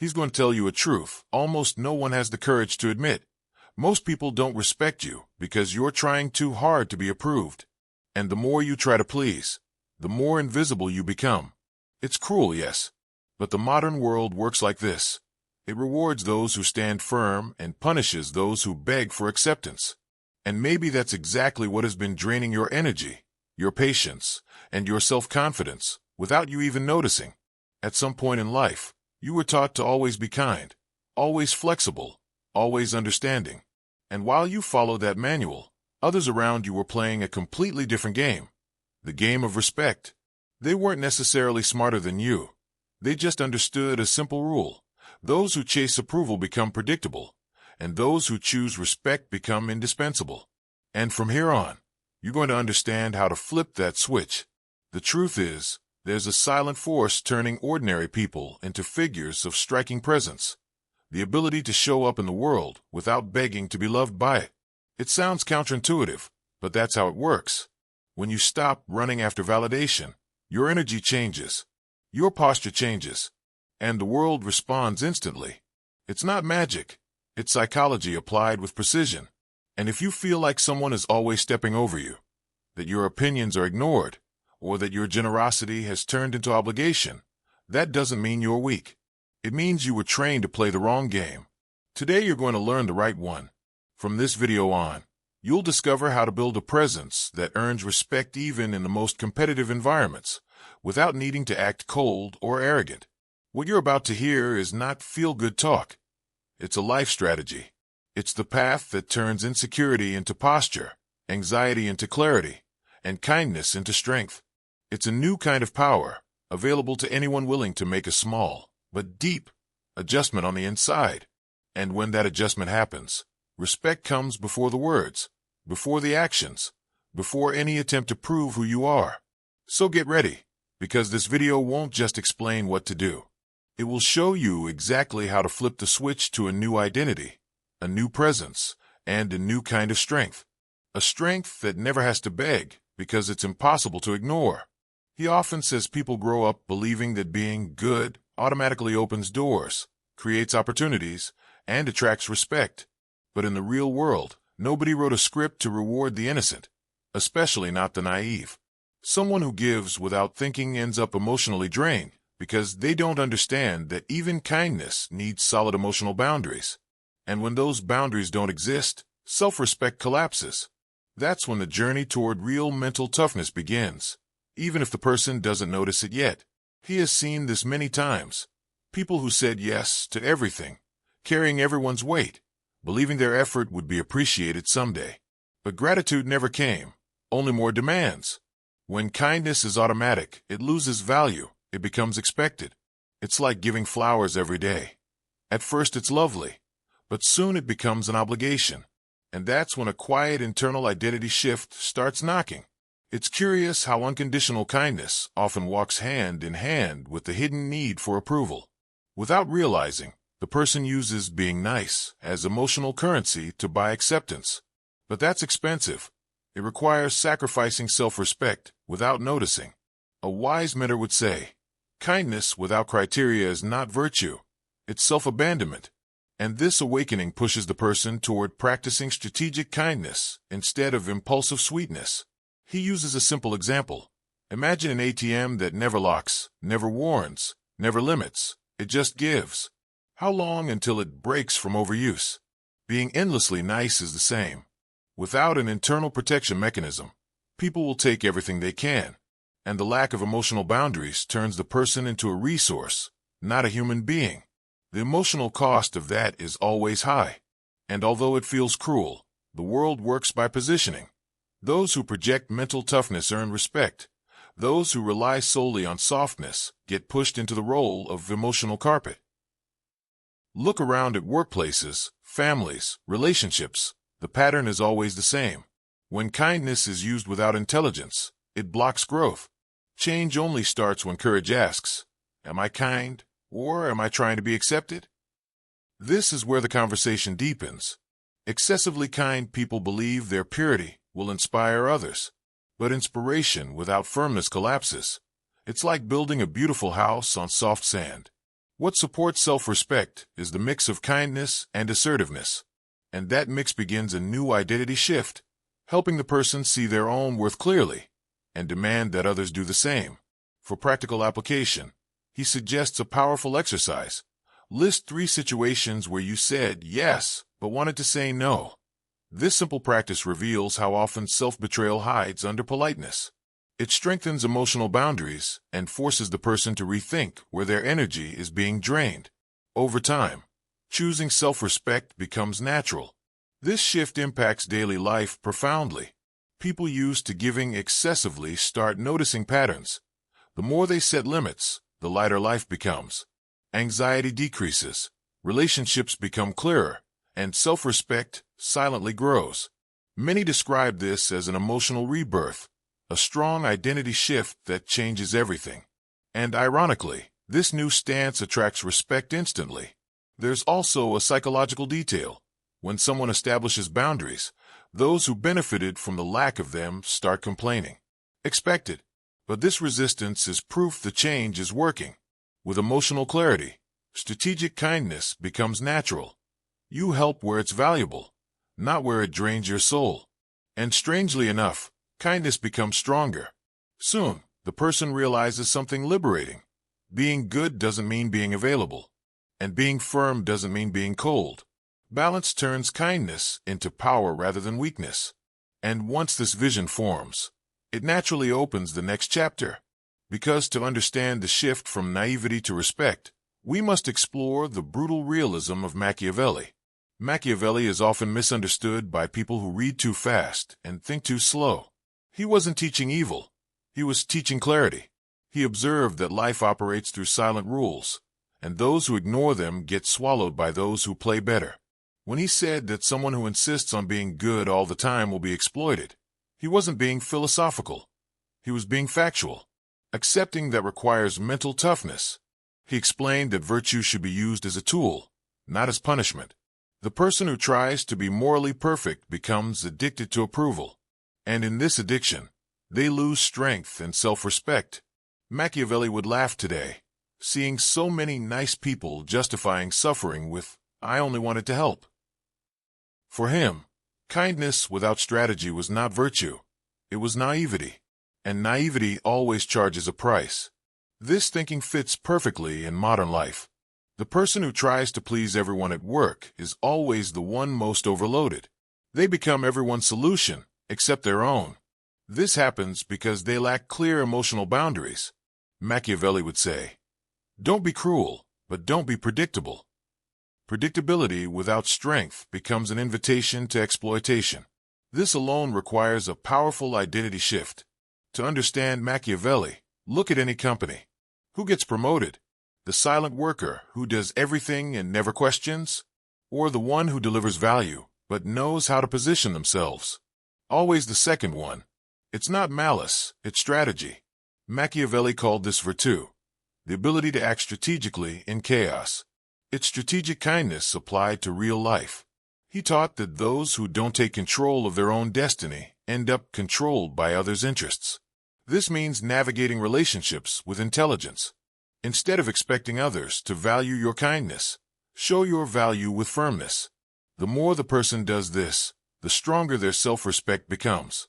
He's going to tell you a truth almost no one has the courage to admit. Most people don't respect you because you're trying too hard to be approved. And the more you try to please, the more invisible you become. It's cruel, yes, but the modern world works like this. It rewards those who stand firm and punishes those who beg for acceptance. And maybe that's exactly what has been draining your energy, your patience, and your self-confidence without you even noticing. At some point in life, you were taught to always be kind, always flexible, always understanding. And while you followed that manual, others around you were playing a completely different game, the game of respect. They weren't necessarily smarter than you. They just understood a simple rule. Those who chase approval become predictable, and those who choose respect become indispensable. And from here on, you're going to understand how to flip that switch. The truth is, there's a silent force turning ordinary people into figures of striking presence. The ability to show up in the world without begging to be loved by it. It sounds counterintuitive, but that's how it works. When you stop running after validation, your energy changes, your posture changes, and the world responds instantly. It's not magic. It's psychology applied with precision. And if you feel like someone is always stepping over you, that your opinions are ignored, or that your generosity has turned into obligation, that doesn't mean you're weak. It means you were trained to play the wrong game. Today you're going to learn the right one. From this video on, you'll discover how to build a presence that earns respect even in the most competitive environments, without needing to act cold or arrogant. What you're about to hear is not feel-good talk. It's a life strategy. It's the path that turns insecurity into posture, anxiety into clarity, and kindness into strength. It's a new kind of power, available to anyone willing to make a small, but deep, adjustment on the inside. And when that adjustment happens, respect comes before the words, before the actions, before any attempt to prove who you are. So get ready, because this video won't just explain what to do. It will show you exactly how to flip the switch to a new identity, a new presence, and a new kind of strength. A strength that never has to beg, because it's impossible to ignore. He often says people grow up believing that being good automatically opens doors, creates opportunities, and attracts respect. But in the real world, nobody wrote a script to reward the innocent, especially not the naive. Someone who gives without thinking ends up emotionally drained, because they don't understand that even kindness needs solid emotional boundaries. And when those boundaries don't exist, self-respect collapses. That's when the journey toward real mental toughness begins, even if the person doesn't notice it yet. He has seen this many times. People who said yes to everything, carrying everyone's weight, believing their effort would be appreciated someday. But gratitude never came, only more demands. When kindness is automatic, it loses value. It becomes expected. It's like giving flowers every day. At first it's lovely, but soon it becomes an obligation. And that's when a quiet internal identity shift starts knocking. It's curious how unconditional kindness often walks hand in hand with the hidden need for approval. Without realizing, the person uses being nice as emotional currency to buy acceptance. But that's expensive. It requires sacrificing self-respect without noticing. A wise mentor would say, kindness without criteria is not virtue. It's self-abandonment. And this awakening pushes the person toward practicing strategic kindness instead of impulsive sweetness. He uses a simple example. Imagine an ATM that never locks, never warns, never limits. It just gives. How long until it breaks from overuse? Being endlessly nice is the same. Without an internal protection mechanism, people will take everything they can. And the lack of emotional boundaries turns the person into a resource, not a human being. The emotional cost of that is always high. And although it feels cruel, the world works by positioning. Those who project mental toughness earn respect. Those who rely solely on softness get pushed into the role of emotional carpet. Look around at workplaces, families, relationships. The pattern is always the same. When kindness is used without intelligence, it blocks growth. Change only starts when courage asks, am I kind, or am I trying to be accepted? This is where the conversation deepens. Excessively kind people believe their purity will inspire others. But inspiration without firmness collapses. It's like building a beautiful house on soft sand. What supports self-respect is the mix of kindness and assertiveness. And that mix begins a new identity shift, helping the person see their own worth clearly and demand that others do the same. For practical application, he suggests a powerful exercise. List 3 situations where you said yes, but wanted to say no. This simple practice reveals how often self-betrayal hides under politeness. It strengthens emotional boundaries and forces the person to rethink where their energy is being drained. Over time, choosing self-respect becomes natural. This shift impacts daily life profoundly. People used to giving excessively start noticing patterns. The more they set limits, the lighter life becomes. Anxiety decreases, relationships become clearer, and self-respect silently grows. Many describe this as an emotional rebirth, a strong identity shift that changes everything. And ironically, this new stance attracts respect instantly. There's also a psychological detail. When someone establishes boundaries, those who benefited from the lack of them start complaining. Expected. But this resistance is proof the change is working. With emotional clarity, strategic kindness becomes natural. You help where it's valuable, not where it drains your soul. And strangely enough, kindness becomes stronger. Soon, the person realizes something liberating. Being good doesn't mean being available, and being firm doesn't mean being cold. Balance turns kindness into power rather than weakness. And once this vision forms, it naturally opens the next chapter. Because to understand the shift from naivety to respect, we must explore the brutal realism of Machiavelli. Machiavelli is often misunderstood by people who read too fast and think too slow. He wasn't teaching evil. He was teaching clarity. He observed that life operates through silent rules, and those who ignore them get swallowed by those who play better. When he said that someone who insists on being good all the time will be exploited, he wasn't being philosophical. He was being factual. Accepting that requires mental toughness. He explained that virtue should be used as a tool, not as punishment. The person who tries to be morally perfect becomes addicted to approval. And in this addiction, they lose strength and self-respect. Machiavelli would laugh today, seeing so many nice people justifying suffering with, "I only wanted to help." For him, kindness without strategy was not virtue. It was naivety. And naivety always charges a price. This thinking fits perfectly in modern life. The person who tries to please everyone at work is always the one most overloaded. They become everyone's solution, except their own. This happens because they lack clear emotional boundaries. Machiavelli would say, "Don't be cruel, but don't be predictable." Predictability without strength becomes an invitation to exploitation. This alone requires a powerful identity shift. To understand Machiavelli, look at any company. Who gets promoted? The silent worker who does everything and never questions? Or the one who delivers value but knows how to position themselves? Always the second one. It's not malice, it's strategy. Machiavelli called this virtue, the ability to act strategically in chaos. It's strategic kindness applied to real life. He taught that those who don't take control of their own destiny end up controlled by others' interests. This means navigating relationships with intelligence. Instead of expecting others to value your kindness, show your value with firmness. The more the person does this, the stronger their self-respect becomes.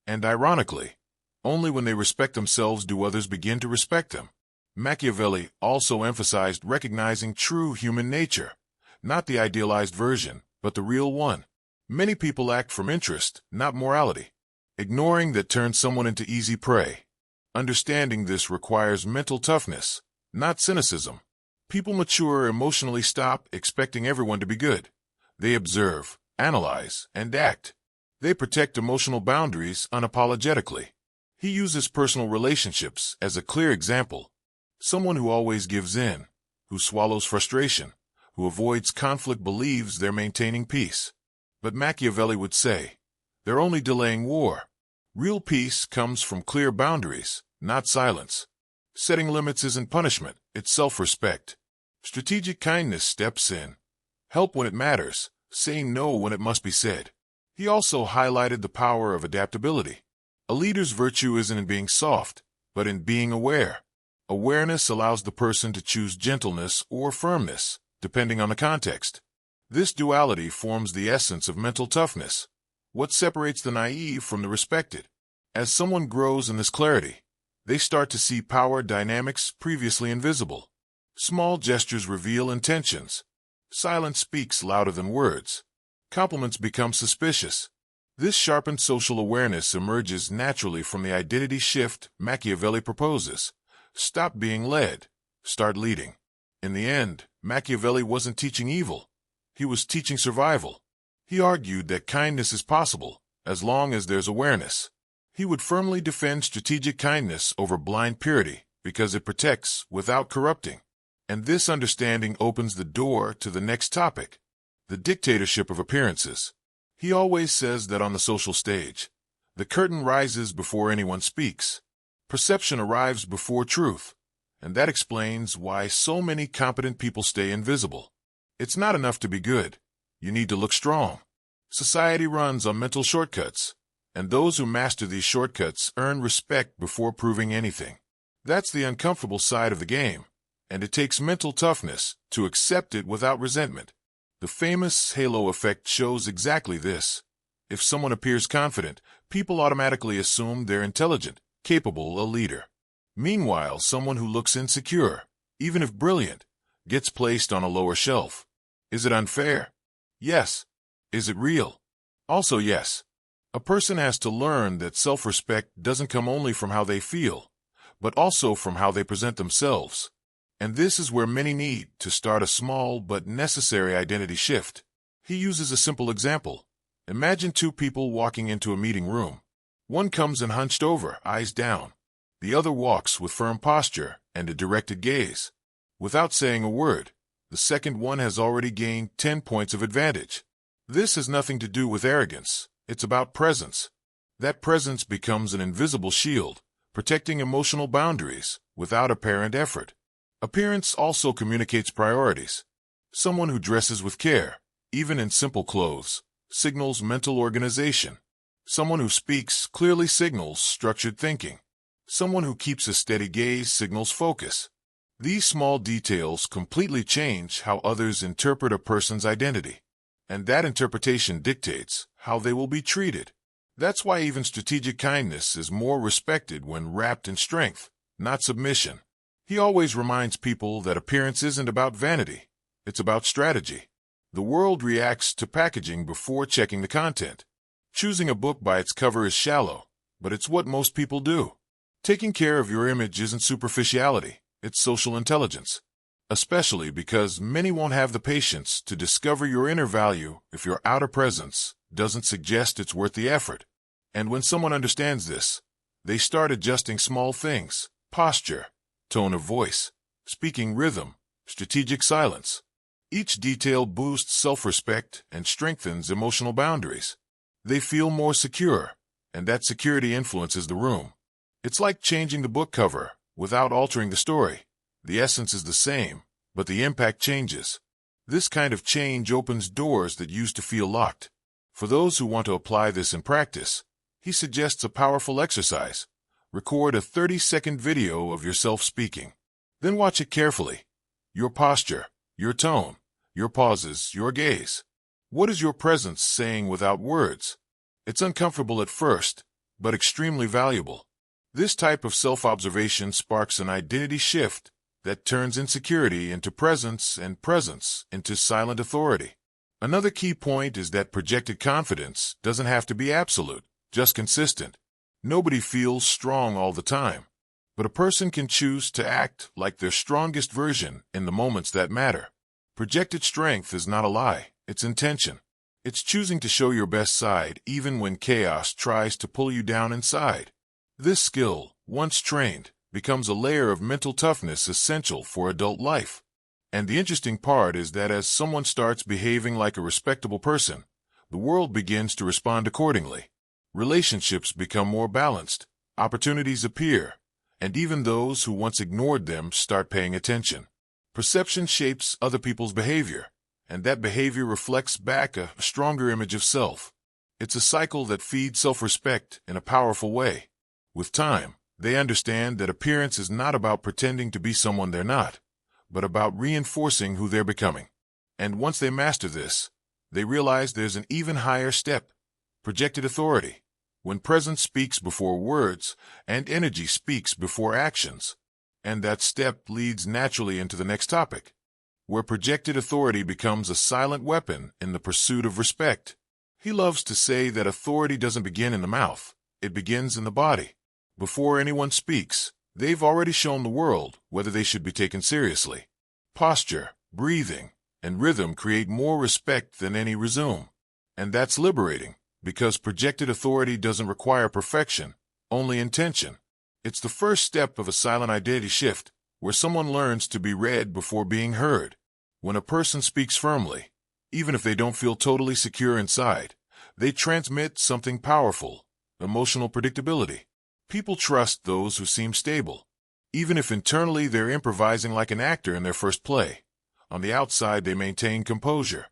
And ironically, only when they respect themselves do others begin to respect them. Machiavelli also emphasized recognizing true human nature, not the idealized version, but the real one. Many people act from interest, not morality. Ignoring that turns someone into easy prey. Understanding this requires mental toughness, not cynicism. People mature emotionally stop expecting everyone to be good. They observe, analyze, and act. They protect emotional boundaries unapologetically. He uses personal relationships as a clear example. Someone who always gives in, who swallows frustration, who avoids conflict believes they're maintaining peace. But Machiavelli would say, they're only delaying war. Real peace comes from clear boundaries, not silence. Setting limits isn't punishment, it's self-respect. Strategic kindness steps in. Help when it matters, say no when it must be said. He also highlighted the power of adaptability. A leader's virtue isn't in being soft, but in being aware. Awareness allows the person to choose gentleness or firmness, depending on the context. This duality forms the essence of mental toughness, what separates the naive from the respected. As someone grows in this clarity, they start to see power dynamics previously invisible. Small gestures reveal intentions. Silence speaks louder than words. Compliments become suspicious. This sharpened social awareness emerges naturally from the identity shift Machiavelli proposes. Stop being led. Start leading. In the end, Machiavelli wasn't teaching evil. He was teaching survival. He argued that kindness is possible, as long as there's awareness. He would firmly defend strategic kindness over blind purity, because it protects without corrupting. And this understanding opens the door to the next topic, the dictatorship of appearances. He always says that on the social stage, the curtain rises before anyone speaks. Perception arrives before truth, and that explains why so many competent people stay invisible. It's not enough to be good. You need to look strong. Society runs on mental shortcuts, and those who master these shortcuts earn respect before proving anything. That's the uncomfortable side of the game, and it takes mental toughness to accept it without resentment. The famous halo effect shows exactly this. If someone appears confident, people automatically assume they're intelligent, capable, a leader. Meanwhile, someone who looks insecure, even if brilliant, gets placed on a lower shelf. Is it unfair? Yes. Is it real? Also yes. A person has to learn that self-respect doesn't come only from how they feel, but also from how they present themselves. And this is where many need to start a small but necessary identity shift. He uses a simple example. Imagine two people walking into a meeting room. One comes in hunched over, eyes down. The other walks with firm posture and a directed gaze. Without saying a word, the second one has already gained 10 points of advantage. This has nothing to do with arrogance. It's about presence. That presence becomes an invisible shield, protecting emotional boundaries without apparent effort. Appearance also communicates priorities. Someone who dresses with care, even in simple clothes, signals mental organization. Someone who speaks clearly signals structured thinking. Someone who keeps a steady gaze signals focus. These small details completely change how others interpret a person's identity, and that interpretation dictates how they will be treated. That's why even strategic kindness is more respected when wrapped in strength, not submission. He always reminds people that appearance isn't about vanity, it's about strategy. The world reacts to packaging before checking the content. Choosing a book by its cover is shallow, but it's what most people do. Taking care of your image isn't superficiality. It's social intelligence, especially because many won't have the patience to discover your inner value if your outer presence doesn't suggest it's worth the effort. And when someone understands this, they start adjusting small things, posture, tone of voice, speaking rhythm, strategic silence. Each detail boosts self-respect and strengthens emotional boundaries. They feel more secure, and that security influences the room. It's like changing the book cover without altering the story. The essence is the same, but the impact changes. This kind of change opens doors that used to feel locked. For those who want to apply this in practice, he suggests a powerful exercise. Record a 30-second video of yourself speaking. Then watch it carefully. Your posture, your tone, your pauses, your gaze. What is your presence saying without words? It's uncomfortable at first, but extremely valuable. This type of self-observation sparks an identity shift that turns insecurity into presence and presence into silent authority. Another key point is that projected confidence doesn't have to be absolute, just consistent. Nobody feels strong all the time, but a person can choose to act like their strongest version in the moments that matter. Projected strength is not a lie, it's intention. It's choosing to show your best side even when chaos tries to pull you down inside. This skill, once trained, becomes a layer of mental toughness essential for adult life. And the interesting part is that as someone starts behaving like a respectable person, the world begins to respond accordingly. Relationships become more balanced, opportunities appear, and even those who once ignored them start paying attention. Perception shapes other people's behavior, and that behavior reflects back a stronger image of self. It's a cycle that feeds self-respect in a powerful way. With time, They understand that appearance is not about pretending to be someone they're not, but about reinforcing who they're becoming. And once they master this, they realize there's an even higher step: projected authority, when presence speaks before words and energy speaks before actions. And that step leads naturally into the next topic, where projected authority becomes a silent weapon in the pursuit of respect. He loves to say that authority doesn't begin in the mouth, it begins in the body. Before anyone speaks, they've already shown the world whether they should be taken seriously. Posture, breathing, and rhythm create more respect than any resume. And that's liberating, because projected authority doesn't require perfection, only intention. It's the first step of a silent identity shift, where someone learns to be read before being heard. When a person speaks firmly, even if they don't feel totally secure inside, they transmit something powerful: emotional predictability. People trust those who seem stable, even if internally they're improvising like an actor in their first play. On the outside, they maintain composure.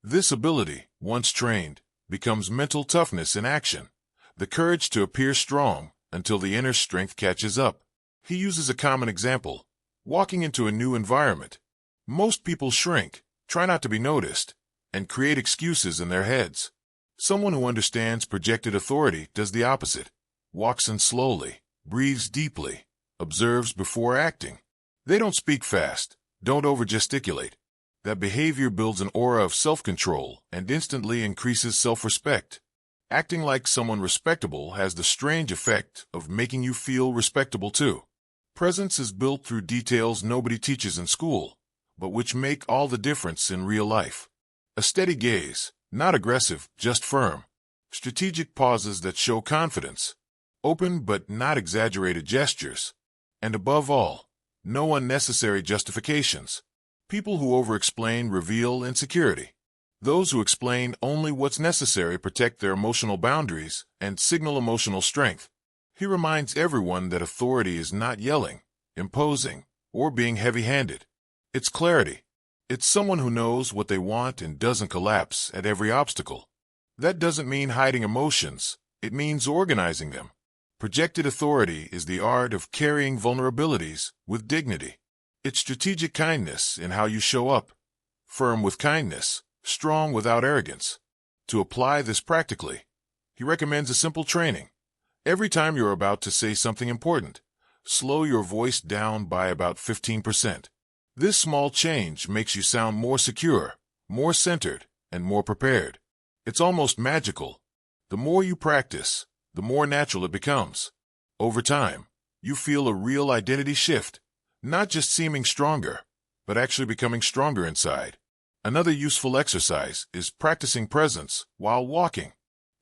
This ability, once trained, becomes mental toughness in action, the courage to appear strong until the inner strength catches up. He uses a common example: walking into a new environment. Most people shrink, try not to be noticed, and create excuses in their heads. Someone who understands projected authority does the opposite: walks in slowly, breathes deeply, observes before acting. They don't speak fast, don't over-gesticulate. That behavior builds an aura of self-control and instantly increases self-respect. Acting like someone respectable has the strange effect of making you feel respectable too. Presence is built through details nobody teaches in school, but which make all the difference in real life. A steady gaze, not aggressive, just firm. Strategic pauses that show confidence. Open but not exaggerated gestures. And above all, no unnecessary justifications. People who over-explain reveal insecurity. Those who explain only what's necessary protect their emotional boundaries and signal emotional strength. He reminds everyone that authority is not yelling, imposing, or being heavy-handed. It's clarity. It's someone who knows what they want and doesn't collapse at every obstacle. That doesn't mean hiding emotions, it means organizing them. Projected authority is the art of carrying vulnerabilities with dignity. It's strategic kindness in how you show up, firm with kindness, strong without arrogance. To apply this practically, he recommends a simple training. Every time you're about to say something important, slow your voice down by about 15%. This small change makes you sound more secure, more centered, and more prepared. It's almost magical. The more you practice, the more natural it becomes. Over time, you feel a real identity shift, not just seeming stronger, but actually becoming stronger inside. Another useful exercise is practicing presence while walking.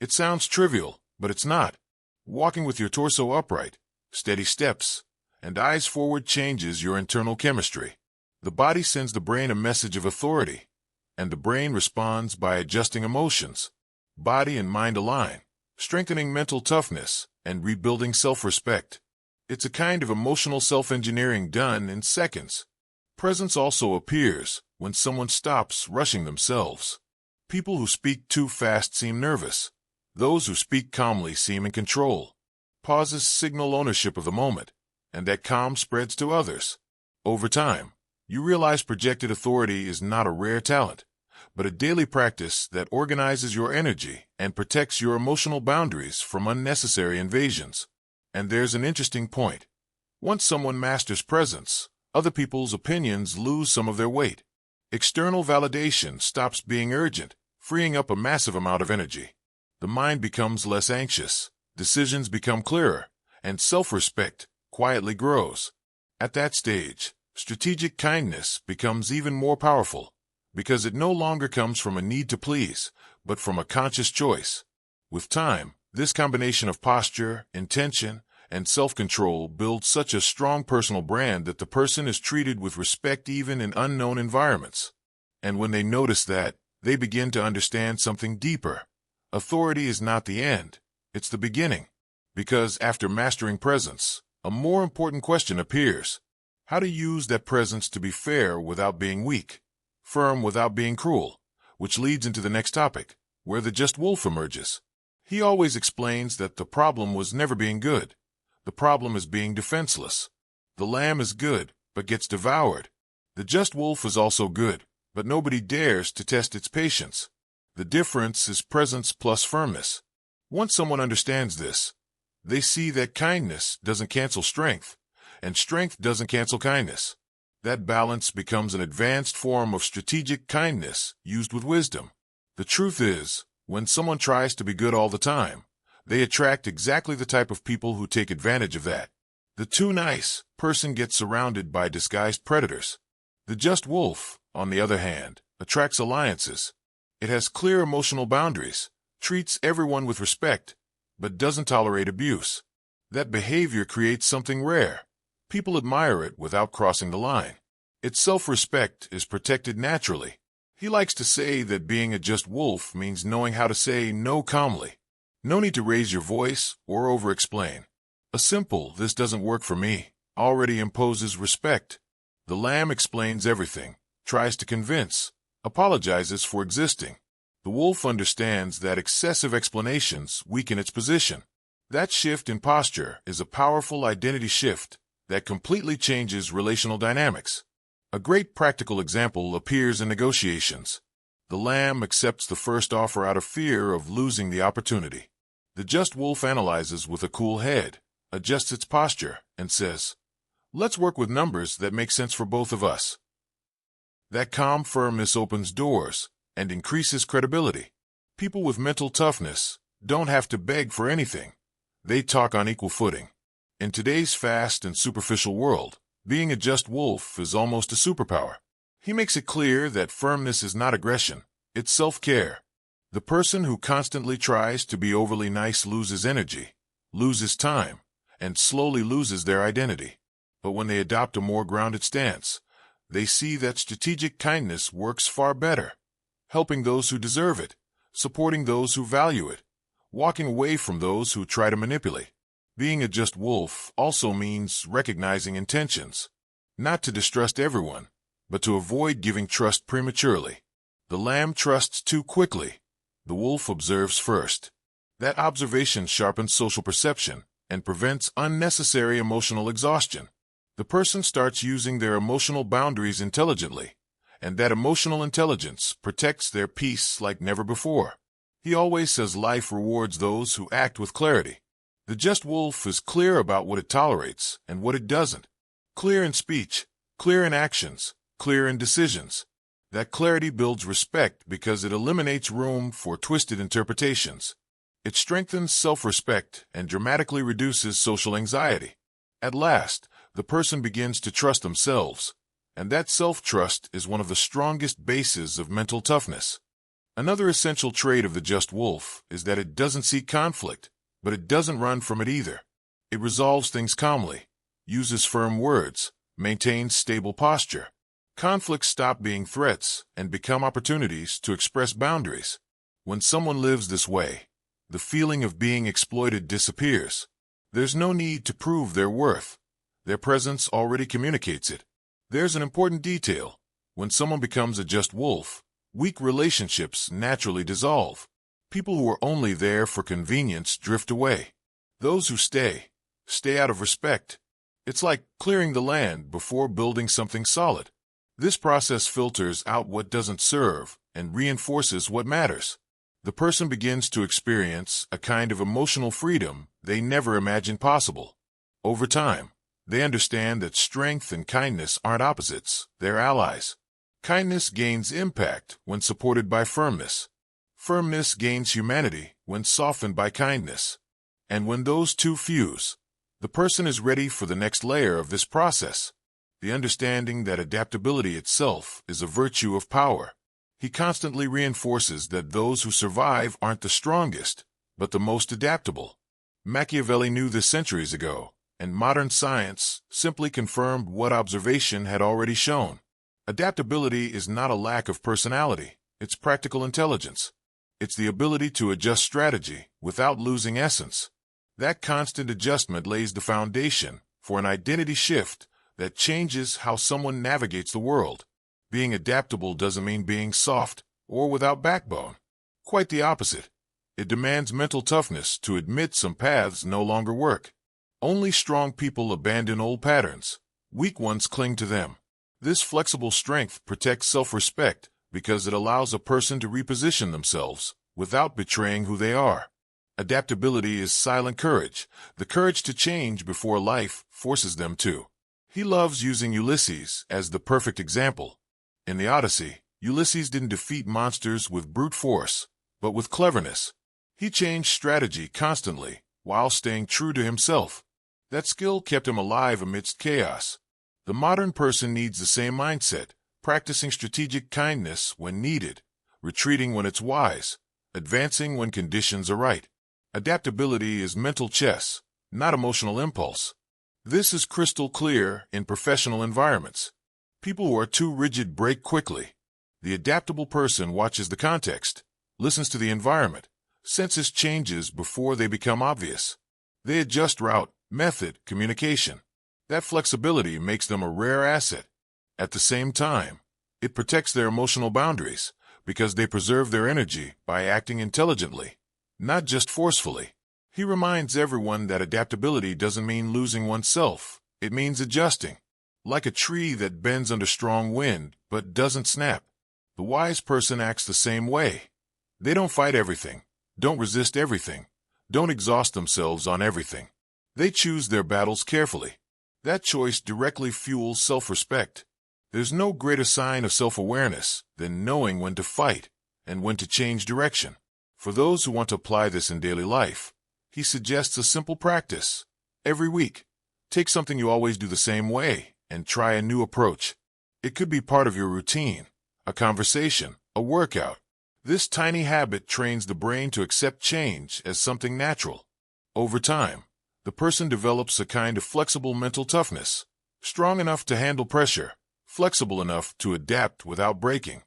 It sounds trivial, but it's not. Walking with your torso upright, steady steps, and eyes forward changes your internal chemistry. The body sends the brain a message of authority, and the brain responds by adjusting emotions. Body and mind align, strengthening mental toughness and rebuilding self-respect. It's a kind of emotional self-engineering done in seconds. Presence also appears when someone stops rushing themselves. People who speak too fast seem nervous. Those who speak calmly seem in control. Pauses signal ownership of the moment, and that calm spreads to others. Over time, you realize projected authority is not a rare talent, but a daily practice that organizes your energy and protects your emotional boundaries from unnecessary invasions. And there's an interesting point. Once someone masters presence, other people's opinions lose some of their weight. External validation stops being urgent, freeing up a massive amount of energy. The mind becomes less anxious, decisions become clearer, and self-respect quietly grows. At that stage, strategic kindness becomes even more powerful, because it no longer comes from a need to please, but from a conscious choice. With time, this combination of posture, intention, and self-control builds such a strong personal brand that the person is treated with respect even in unknown environments. And when they notice that, they begin to understand something deeper. Authority is not the end, it's the beginning. Because after mastering presence, a more important question appears: how to use that presence to be fair without being weak, firm without being cruel, which leads into the next topic, where the just wolf emerges. He always explains that the problem was never being good, The problem is being defenseless. The lamb is good, but gets devoured. The just wolf is also good, but nobody dares to test its patience. The difference is presence plus firmness. Once someone understands this, they see that kindness doesn't cancel strength, and strength doesn't cancel kindness. That balance becomes an advanced form of strategic kindness used with wisdom. The truth is, when someone tries to be good all the time, they attract exactly the type of people who take advantage of that. The too nice person gets surrounded by disguised predators. The just wolf, on the other hand, attracts alliances. It has clear emotional boundaries, treats everyone with respect, but doesn't tolerate abuse. That behavior creates something rare. People admire it without crossing the line. Its self-respect is protected naturally. He likes to say that being a just wolf means knowing how to say no calmly. No need to raise your voice or over-explain. A simple "this doesn't work for me" already imposes respect. The lamb explains everything, tries to convince, apologizes for existing. The wolf understands that excessive explanations weaken its position. That shift in posture is a powerful identity shift that completely changes relational dynamics. A great practical example appears in negotiations. The lamb accepts the first offer out of fear of losing the opportunity. The just wolf analyzes with a cool head, adjusts its posture, and says, "Let's work with numbers that make sense for both of us." That calm firmness opens doors and increases credibility. People with mental toughness don't have to beg for anything. They talk on equal footing. In today's fast and superficial world, being a just wolf is almost a superpower. He makes it clear that firmness is not aggression, it's self-care. The person who constantly tries to be overly nice loses energy, loses time, and slowly loses their identity. But when they adopt a more grounded stance, they see that strategic kindness works far better, helping those who deserve it, supporting those who value it, walking away from those who try to manipulate. Being a just wolf also means recognizing intentions, not to distrust everyone, but to avoid giving trust prematurely. The lamb trusts too quickly. The wolf observes first. That observation sharpens social perception and prevents unnecessary emotional exhaustion. The person starts using their emotional boundaries intelligently, and that emotional intelligence protects their peace like never before. He always says life rewards those who act with clarity. The just wolf is clear about what it tolerates and what it doesn't. Clear in speech, clear in actions, clear in decisions. That clarity builds respect because it eliminates room for twisted interpretations. It strengthens self-respect and dramatically reduces social anxiety. At last, the person begins to trust themselves, and that self-trust is one of the strongest bases of mental toughness. Another essential trait of the just wolf is that it doesn't seek conflict, but it doesn't run from it either. It resolves things calmly, uses firm words, maintains stable posture. Conflicts stop being threats and become opportunities to express boundaries. When someone lives this way, the feeling of being exploited disappears. There's no need to prove their worth. Their presence already communicates it. There's an important detail. When someone becomes a just wolf, weak relationships naturally dissolve. People who are only there for convenience drift away. Those who stay out of respect. It's like clearing the land before building something solid. This process filters out what doesn't serve and reinforces what matters. The person begins to experience a kind of emotional freedom they never imagined possible. Over time, they understand that strength and kindness aren't opposites, they're allies. Kindness gains impact when supported by firmness. Firmness gains humanity when softened by kindness. And when those two fuse, the person is ready for the next layer of this process. The understanding that adaptability itself is a virtue of power. He constantly reinforces that those who survive aren't the strongest, but the most adaptable. Machiavelli knew this centuries ago, and modern science simply confirmed what observation had already shown. Adaptability is not a lack of personality, it's practical intelligence. It's the ability to adjust strategy without losing essence. That constant adjustment lays the foundation for an identity shift that changes how someone navigates the world. Being adaptable doesn't mean being soft or without backbone. Quite the opposite. It demands mental toughness to admit some paths no longer work. Only strong people abandon old patterns. Weak ones cling to them. This flexible strength protects self-respect because it allows a person to reposition themselves without betraying who they are. Adaptability is silent courage, the courage to change before life forces them to. He loves using Ulysses as the perfect example. In the Odyssey, Ulysses didn't defeat monsters with brute force, but with cleverness. He changed strategy constantly while staying true to himself. That skill kept him alive amidst chaos. The modern person needs the same mindset, practicing strategic kindness when needed, retreating when it's wise, advancing when conditions are right. Adaptability is mental chess, not emotional impulse. This is crystal clear in professional environments. People who are too rigid break quickly. The adaptable person watches the context, listens to the environment, senses changes before they become obvious. They adjust route, method, communication. That flexibility makes them a rare asset. At the same time, it protects their emotional boundaries because they preserve their energy by acting intelligently, not just forcefully. He reminds everyone that adaptability doesn't mean losing oneself. It means adjusting. Like a tree that bends under strong wind but doesn't snap. The wise person acts the same way. They don't fight everything, don't resist everything, don't exhaust themselves on everything. They choose their battles carefully. That choice directly fuels self-respect. There's no greater sign of self-awareness than knowing when to fight and when to change direction. For those who want to apply this in daily life, he suggests a simple practice. Every week, take something you always do the same way and try a new approach. It could be part of your routine, a conversation, a workout. This tiny habit trains the brain to accept change as something natural. Over time, the person develops a kind of flexible mental toughness, strong enough to handle pressure, flexible enough to adapt without breaking.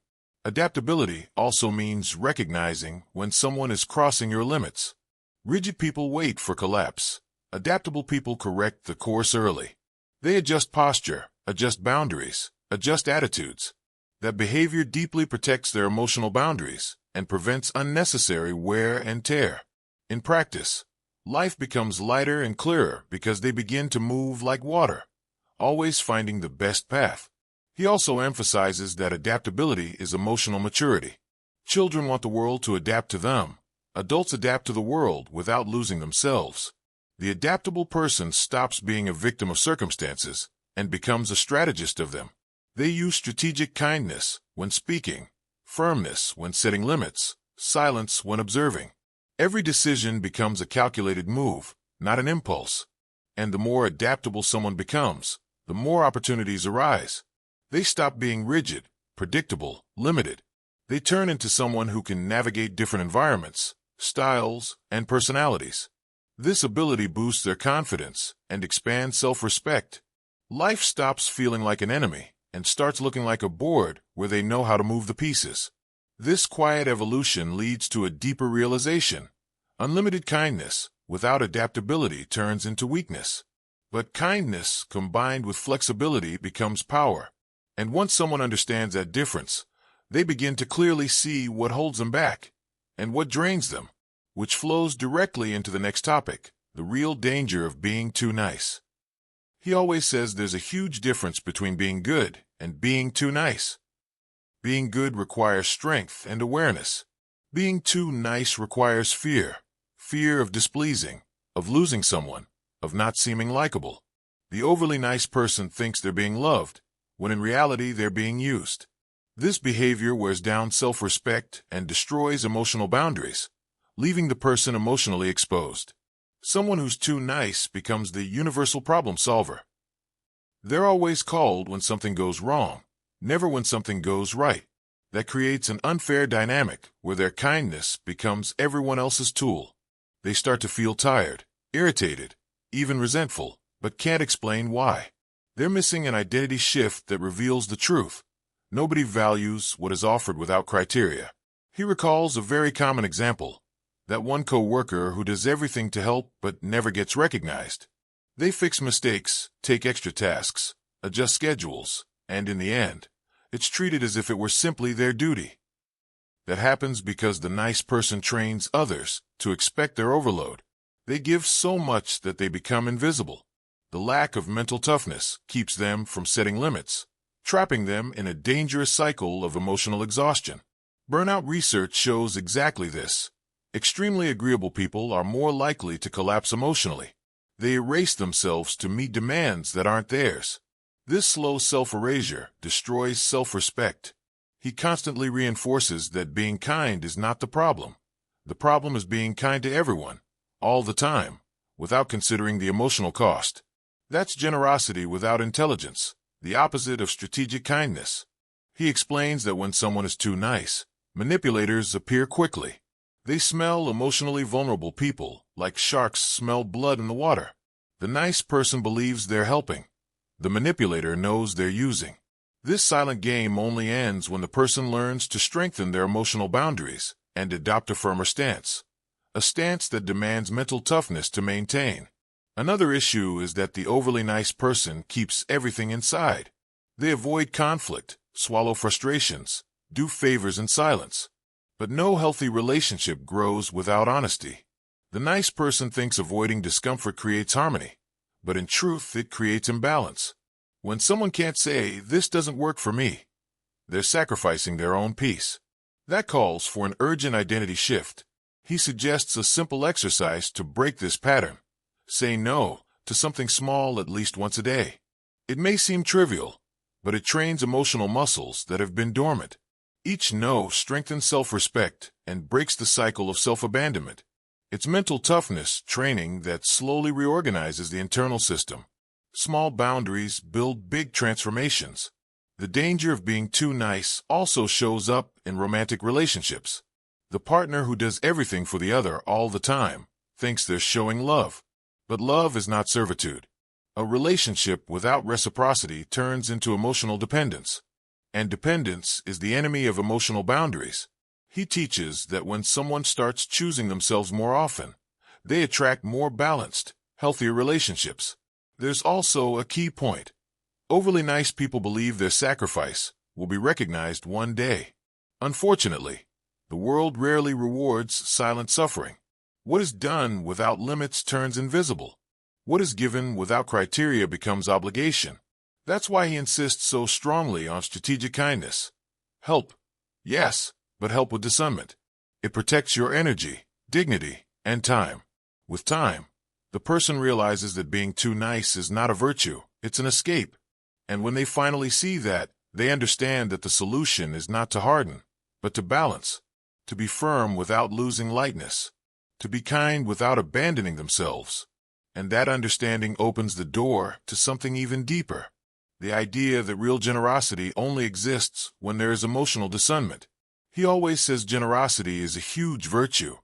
Adaptability also means recognizing when someone is crossing your limits. Rigid people wait for collapse. Adaptable people correct the course early. They adjust posture, adjust boundaries, adjust attitudes. That behavior deeply protects their emotional boundaries and prevents unnecessary wear and tear. In practice, life becomes lighter and clearer because they begin to move like water, always finding the best path. He also emphasizes that adaptability is emotional maturity. Children want the world to adapt to them. Adults adapt to the world without losing themselves. The adaptable person stops being a victim of circumstances and becomes a strategist of them. They use strategic kindness when speaking, firmness when setting limits, silence when observing. Every decision becomes a calculated move, not an impulse. And the more adaptable someone becomes, the more opportunities arise. They stop being rigid, predictable, limited. They turn into someone who can navigate different environments, styles, and personalities. This ability boosts their confidence and expands self-respect. Life stops feeling like an enemy and starts looking like a board where they know how to move the pieces. This quiet evolution leads to a deeper realization. Unlimited kindness without adaptability turns into weakness. But kindness combined with flexibility becomes power. And once someone understands that difference, they begin to clearly see what holds them back and what drains them, which flows directly into the next topic, the real danger of being too nice. He always says there's a huge difference between being good and being too nice. Being good requires strength and awareness. Being too nice requires fear. Fear of displeasing, of losing someone, of not seeming likable. The overly nice person thinks they're being loved, when in reality they're being used. This behavior wears down self-respect and destroys emotional boundaries, leaving the person emotionally exposed. Someone who's too nice becomes the universal problem solver. They're always called when something goes wrong, never when something goes right. That creates an unfair dynamic where their kindness becomes everyone else's tool. They start to feel tired, irritated, even resentful, but can't explain why. They're missing an identity shift that reveals the truth. Nobody values what is offered without criteria. He recalls a very common example, that one co-worker who does everything to help but never gets recognized. They fix mistakes, take extra tasks, adjust schedules, and in the end, it's treated as if it were simply their duty. That happens because the nice person trains others to expect their overload. They give so much that they become invisible. The lack of mental toughness keeps them from setting limits, trapping them in a dangerous cycle of emotional exhaustion. Burnout research shows exactly this. Extremely agreeable people are more likely to collapse emotionally. They erase themselves to meet demands that aren't theirs. This slow self-erasure destroys self-respect. He constantly reinforces that being kind is not the problem. The problem is being kind to everyone, all the time, without considering the emotional cost. That's generosity without intelligence, the opposite of strategic kindness. He explains that when someone is too nice, manipulators appear quickly. They smell emotionally vulnerable people, like sharks smell blood in the water. The nice person believes they're helping. The manipulator knows they're using. This silent game only ends when the person learns to strengthen their emotional boundaries and adopt a firmer stance, a stance that demands mental toughness to maintain. Another issue is that the overly nice person keeps everything inside. They avoid conflict, swallow frustrations, do favors in silence. But no healthy relationship grows without honesty. The nice person thinks avoiding discomfort creates harmony, but in truth it creates imbalance. When someone can't say, "This doesn't work for me," they're sacrificing their own peace. That calls for an urgent identity shift. He suggests a simple exercise to break this pattern. Say no to something small at least once a day. It may seem trivial, but it trains emotional muscles that have been dormant. Each no strengthens self-respect and breaks the cycle of self-abandonment. It's mental toughness training that slowly reorganizes the internal system. Small boundaries build big transformations. The danger of being too nice also shows up in romantic relationships. The partner who does everything for the other all the time thinks they're showing love. But love is not servitude. A relationship without reciprocity turns into emotional dependence. And dependence is the enemy of emotional boundaries. He teaches that when someone starts choosing themselves more often, they attract more balanced, healthier relationships. There's also a key point. Overly nice people believe their sacrifice will be recognized one day. Unfortunately, the world rarely rewards silent suffering. What is done without limits turns invisible. What is given without criteria becomes obligation. That's why he insists so strongly on strategic kindness. Help, yes, but help with discernment. It protects your energy, dignity, and time. With time, the person realizes that being too nice is not a virtue, it's an escape. And when they finally see that, they understand that the solution is not to harden, but to balance, to be firm without losing lightness, to be kind without abandoning themselves. And that understanding opens the door to something even deeper. The idea that real generosity only exists when there is emotional discernment. He always says generosity is a huge virtue,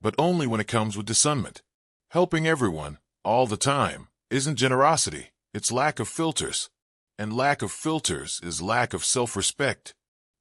but only when it comes with discernment. Helping everyone, all the time, isn't generosity, it's lack of filters. And lack of filters is lack of self-respect.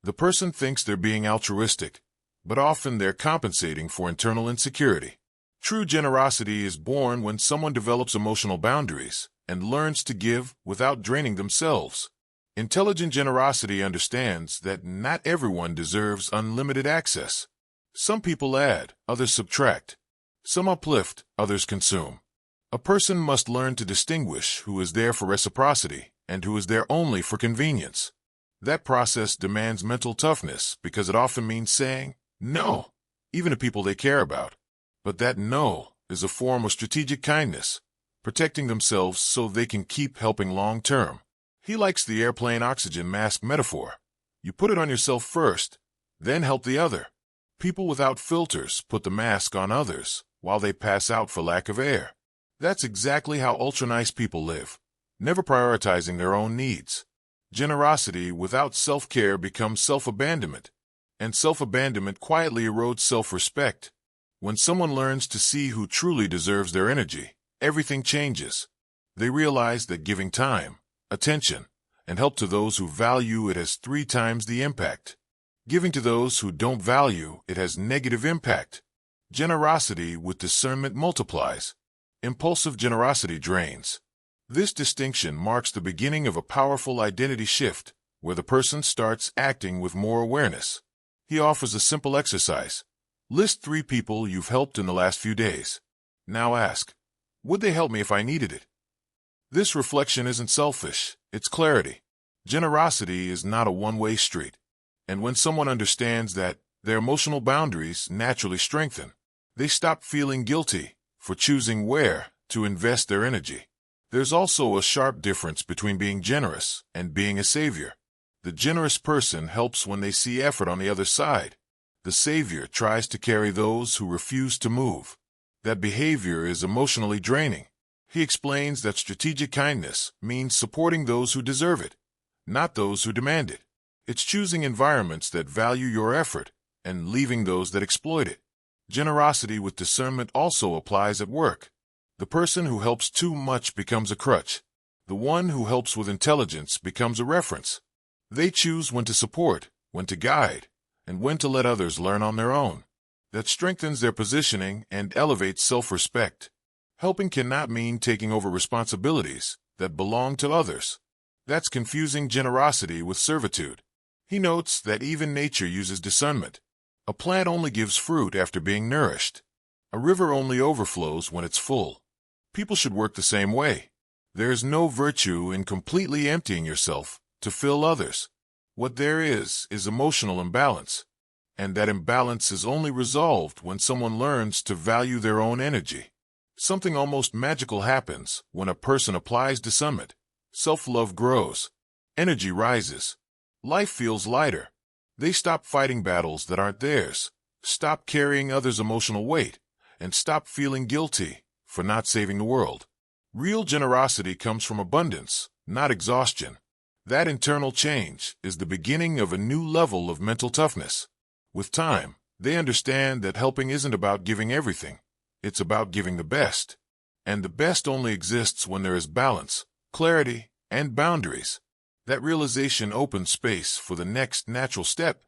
The person thinks they're being altruistic, but often they're compensating for internal insecurity. True generosity is born when someone develops emotional boundaries and learns to give without draining themselves. Intelligent generosity understands that not everyone deserves unlimited access. Some people add, others subtract. Some uplift, others consume. A person must learn to distinguish who is there for reciprocity and who is there only for convenience. That process demands mental toughness because it often means saying no, even to people they care about. But that no is a form of strategic kindness, protecting themselves so they can keep helping long term. He likes the airplane oxygen mask metaphor. You put it on yourself first, then help the other. People without filters put the mask on others while they pass out for lack of air. That's exactly how ultra-nice people live, never prioritizing their own needs. Generosity without self-care becomes self-abandonment, and self-abandonment quietly erodes self-respect. When someone learns to see who truly deserves their energy, everything changes. They realize that giving time, attention, and help to those who value it has 3 times the impact. Giving to those who don't value it has negative impact. Generosity with discernment multiplies. Impulsive generosity drains. This distinction marks the beginning of a powerful identity shift, where the person starts acting with more awareness. He offers a simple exercise. List 3 people you've helped in the last few days. Now ask, would they help me if I needed it? This reflection isn't selfish, it's clarity. Generosity is not a one-way street. And when someone understands that, their emotional boundaries naturally strengthen. They stop feeling guilty for choosing where to invest their energy. There's also a sharp difference between being generous and being a savior. The generous person helps when they see effort on the other side. The savior tries to carry those who refuse to move. That behavior is emotionally draining. He explains that strategic kindness means supporting those who deserve it, not those who demand it. It's choosing environments that value your effort and leaving those that exploit it. Generosity with discernment also applies at work. The person who helps too much becomes a crutch. The one who helps with intelligence becomes a reference. They choose when to support, when to guide, and when to let others learn on their own. That strengthens their positioning and elevates self-respect. Helping cannot mean taking over responsibilities that belong to others. That's confusing generosity with servitude. He notes that even nature uses discernment. A plant only gives fruit after being nourished. A river only overflows when it's full. People should work the same way. There's no virtue in completely emptying yourself to fill others. What there is emotional imbalance. And that imbalance is only resolved when someone learns to value their own energy. Something almost magical happens when a person applies discernment. Self-love grows. Energy rises. Life feels lighter. They stop fighting battles that aren't theirs, stop carrying others' emotional weight, and stop feeling guilty for not saving the world. Real generosity comes from abundance, not exhaustion. That internal change is the beginning of a new level of mental toughness. With time, they understand that helping isn't about giving everything. It's about giving the best. And the best only exists when there is balance, clarity, and boundaries. That realization opens space for the next natural step,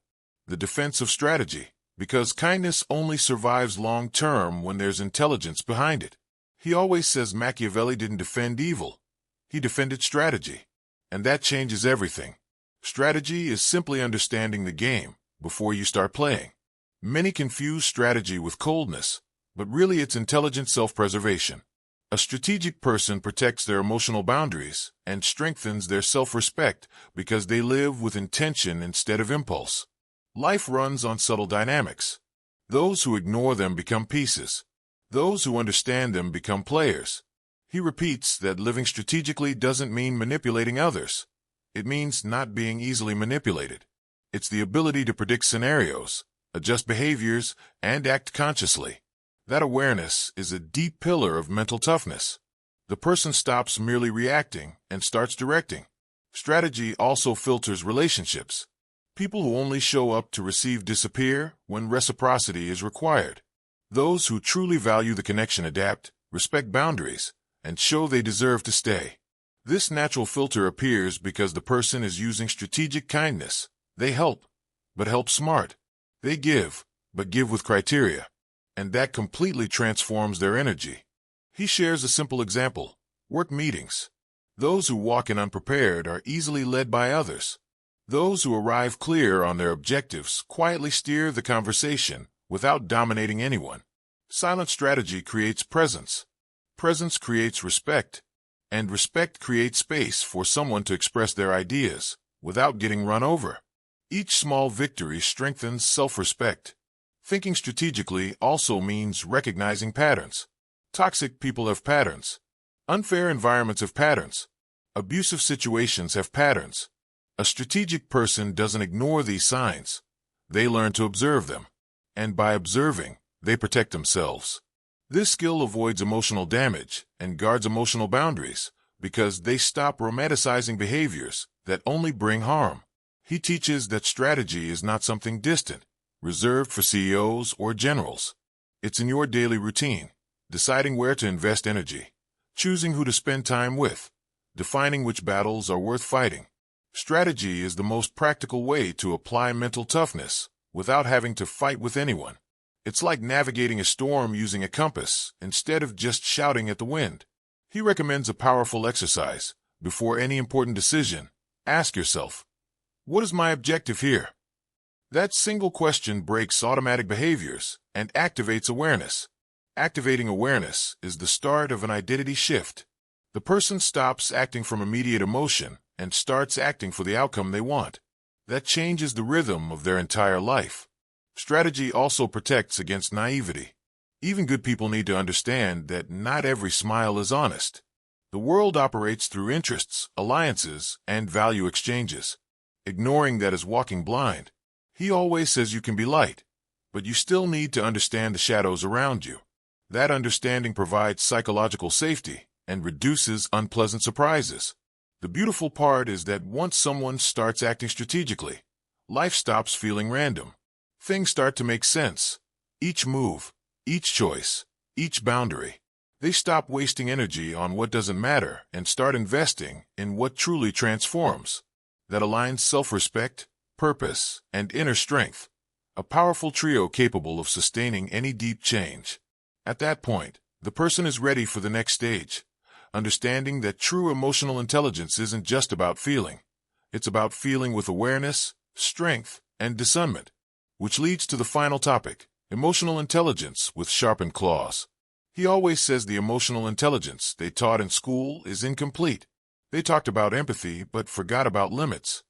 the defensive strategy, because kindness only survives long-term when there's intelligence behind it. He always says Machiavelli didn't defend evil. He defended strategy. And that changes everything. Strategy is simply understanding the game before you start playing. Many confuse strategy with coldness, but really it's intelligent self-preservation. A strategic person protects their emotional boundaries and strengthens their self-respect because they live with intention instead of impulse. Life runs on subtle dynamics. Those who ignore them become pieces. Those who understand them become players. He repeats that living strategically doesn't mean manipulating others. It means not being easily manipulated. It's the ability to predict scenarios, adjust behaviors, and act consciously. That awareness is a deep pillar of mental toughness. The person stops merely reacting and starts directing. Strategy also filters relationships. People who only show up to receive disappear when reciprocity is required. Those who truly value the connection adapt, respect boundaries, and show they deserve to stay. This natural filter appears because the person is using strategic kindness. They help, but help smart. They give, but give with criteria. And that completely transforms their energy. He shares a simple example: work meetings. Those who walk in unprepared are easily led by others. Those who arrive clear on their objectives quietly steer the conversation without dominating anyone. Silent strategy creates presence. Presence creates respect. And respect creates space for someone to express their ideas without getting run over. Each small victory strengthens self-respect. Thinking strategically also means recognizing patterns. Toxic people have patterns. Unfair environments have patterns. Abusive situations have patterns. A strategic person doesn't ignore these signs. They learn to observe them. And by observing, they protect themselves. This skill avoids emotional damage and guards emotional boundaries because they stop romanticizing behaviors that only bring harm. He teaches that strategy is not something distant, reserved for CEOs or generals. It's in your daily routine, deciding where to invest energy, choosing who to spend time with, defining which battles are worth fighting. Strategy is the most practical way to apply mental toughness without having to fight with anyone. It's like navigating a storm using a compass instead of just shouting at the wind. He recommends a powerful exercise. Before any important decision, ask yourself, what is my objective here? That single question breaks automatic behaviors and activates awareness. Activating awareness is the start of an identity shift. The person stops acting from immediate emotion and starts acting for the outcome they want. That changes the rhythm of their entire life. Strategy also protects against naivety. Even good people need to understand that not every smile is honest. The world operates through interests, alliances, and value exchanges. Ignoring that is walking blind. He always says you can be light, but you still need to understand the shadows around you. That understanding provides psychological safety and reduces unpleasant surprises. The beautiful part is that once someone starts acting strategically, life stops feeling random. Things start to make sense. Each move, each choice, each boundary. They stop wasting energy on what doesn't matter and start investing in what truly transforms. That aligns self-respect, purpose, and inner strength. A powerful trio capable of sustaining any deep change. At that point, the person is ready for the next stage, understanding that true emotional intelligence isn't just about feeling. It's about feeling with awareness, strength, and discernment. Which leads to the final topic, emotional intelligence with sharpened claws. He always says the emotional intelligence they taught in school is incomplete. They talked about empathy but forgot about limits.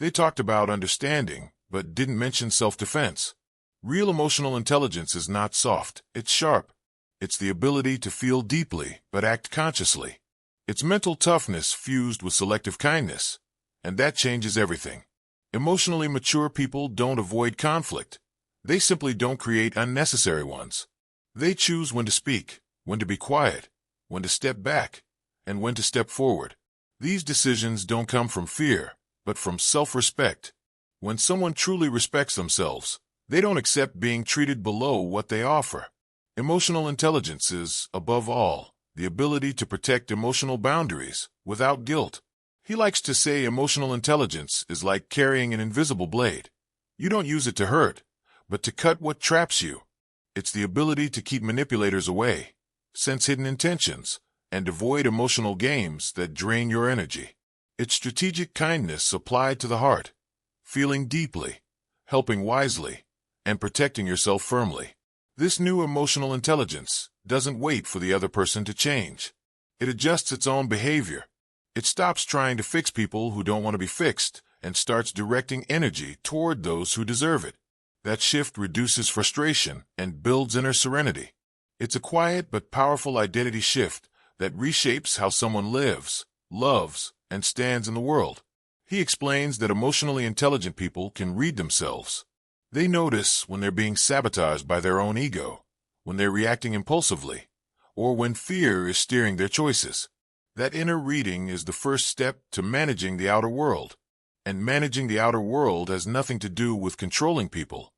They talked about understanding but didn't mention self-defense. Real emotional intelligence is not soft, it's sharp. It's the ability to feel deeply but act consciously. It's mental toughness fused with selective kindness, and that changes everything. Emotionally mature people don't avoid conflict. They simply don't create unnecessary ones. They choose when to speak, when to be quiet, when to step back, and when to step forward. These decisions don't come from fear, but from self-respect. When someone truly respects themselves, they don't accept being treated below what they offer. Emotional intelligence is, above all, the ability to protect emotional boundaries without guilt. He likes to say emotional intelligence is like carrying an invisible blade. You don't use it to hurt, but to cut what traps you. It's the ability to keep manipulators away, sense hidden intentions, and avoid emotional games that drain your energy. It's strategic kindness applied to the heart, feeling deeply, helping wisely, and protecting yourself firmly. This new emotional intelligence doesn't wait for the other person to change. It adjusts its own behavior. It stops trying to fix people who don't want to be fixed and starts directing energy toward those who deserve it. That shift reduces frustration and builds inner serenity. It's a quiet but powerful identity shift that reshapes how someone lives, loves, and stands in the world. He explains that emotionally intelligent people can read themselves. They notice when they're being sabotaged by their own ego, when they're reacting impulsively, or when fear is steering their choices. That inner reading is the first step to managing the outer world. And managing the outer world has nothing to do with controlling people.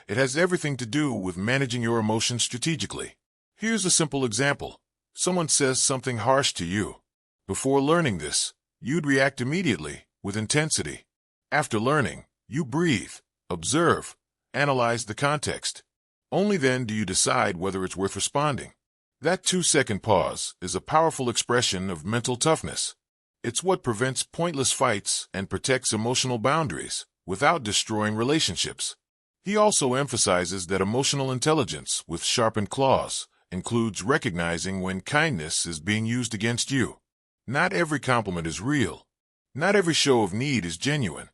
It has everything to do with managing your emotions strategically. Here's a simple example. Someone says something harsh to you. Before learning this, you'd react immediately, with intensity. After learning, you breathe, observe, analyze the context. Only then do you decide whether it's worth responding. That 2-second pause is a powerful expression of mental toughness. It's what prevents pointless fights and protects emotional boundaries without destroying relationships. He also emphasizes that emotional intelligence with sharpened claws includes recognizing when kindness is being used against you. Not every compliment is real. Not every show of need is genuine.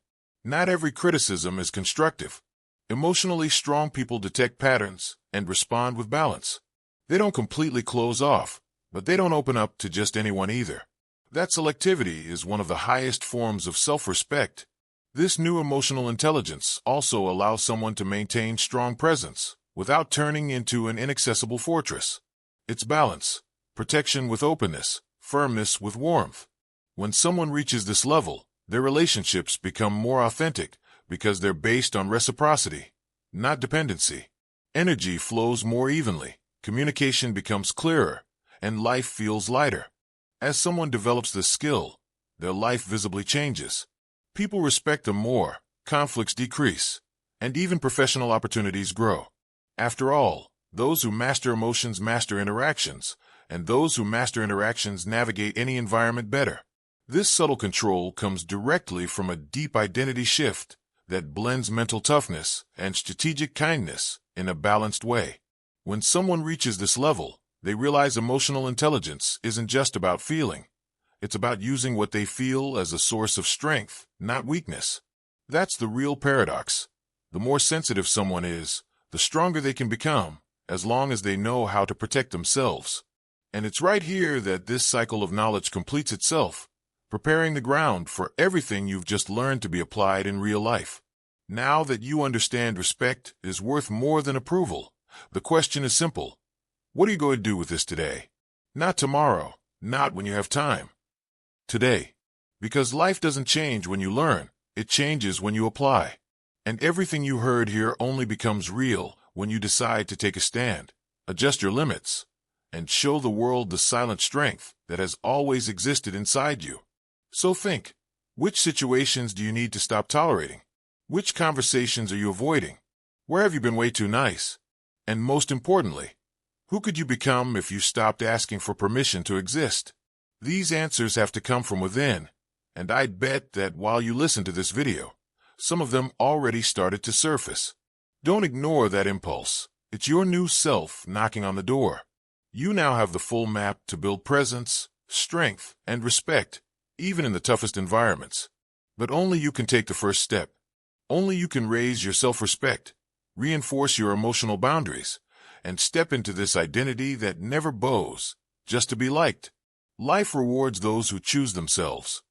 Not every criticism is constructive. Emotionally strong people detect patterns and respond with balance. They don't completely close off, but they don't open up to just anyone either. That selectivity is one of the highest forms of self-respect. This new emotional intelligence also allows someone to maintain strong presence without turning into an inaccessible fortress. It's balance, protection with openness, firmness with warmth. When someone reaches this level, their relationships become more authentic because they're based on reciprocity, not dependency. Energy flows more evenly, communication becomes clearer, and life feels lighter. As someone develops this skill, their life visibly changes. People respect them more, conflicts decrease, and even professional opportunities grow. After all, those who master emotions master interactions, and those who master interactions navigate any environment better. This subtle control comes directly from a deep identity shift that blends mental toughness and strategic kindness in a balanced way. When someone reaches this level, they realize emotional intelligence isn't just about feeling. It's about using what they feel as a source of strength, not weakness. That's the real paradox. The more sensitive someone is, the stronger they can become, as long as they know how to protect themselves. And it's right here that this cycle of knowledge completes itself, preparing the ground for everything you've just learned to be applied in real life. Now that you understand respect is worth more than approval, the question is simple. What are you going to do with this today? Not tomorrow, not when you have time. Today. Because life doesn't change when you learn, it changes when you apply. And everything you heard here only becomes real when you decide to take a stand, adjust your limits, and show the world the silent strength that has always existed inside you. So think, which situations do you need to stop tolerating? Which conversations are you avoiding? Where have you been way too nice? And most importantly, who could you become if you stopped asking for permission to exist? These answers have to come from within, and I'd bet that while you listen to this video, some of them already started to surface. Don't ignore that impulse. It's your new self knocking on the door. You now have the full map to build presence, strength, and respect, even in the toughest environments. But only you can take the first step. Only you can raise your self-respect, reinforce your emotional boundaries, and step into this identity that never bows, just to be liked. Life rewards those who choose themselves.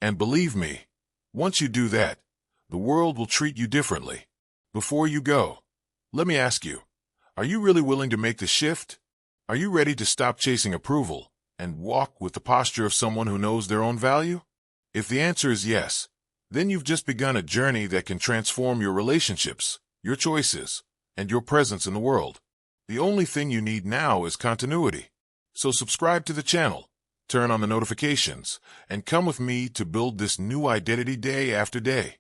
And believe me, once you do that, the world will treat you differently. Before you go, let me ask you, are you really willing to make the shift? Are you ready to stop chasing approval and walk with the posture of someone who knows their own value? If the answer is yes, then you've just begun a journey that can transform your relationships, your choices, and your presence in the world. The only thing you need now is continuity. So subscribe to the channel, turn on the notifications, and come with me to build this new identity day after day.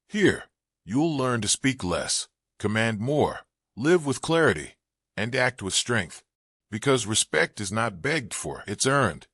Here, you'll learn to speak less, command more, live with clarity, and act with strength. Because respect is not begged for, it's earned.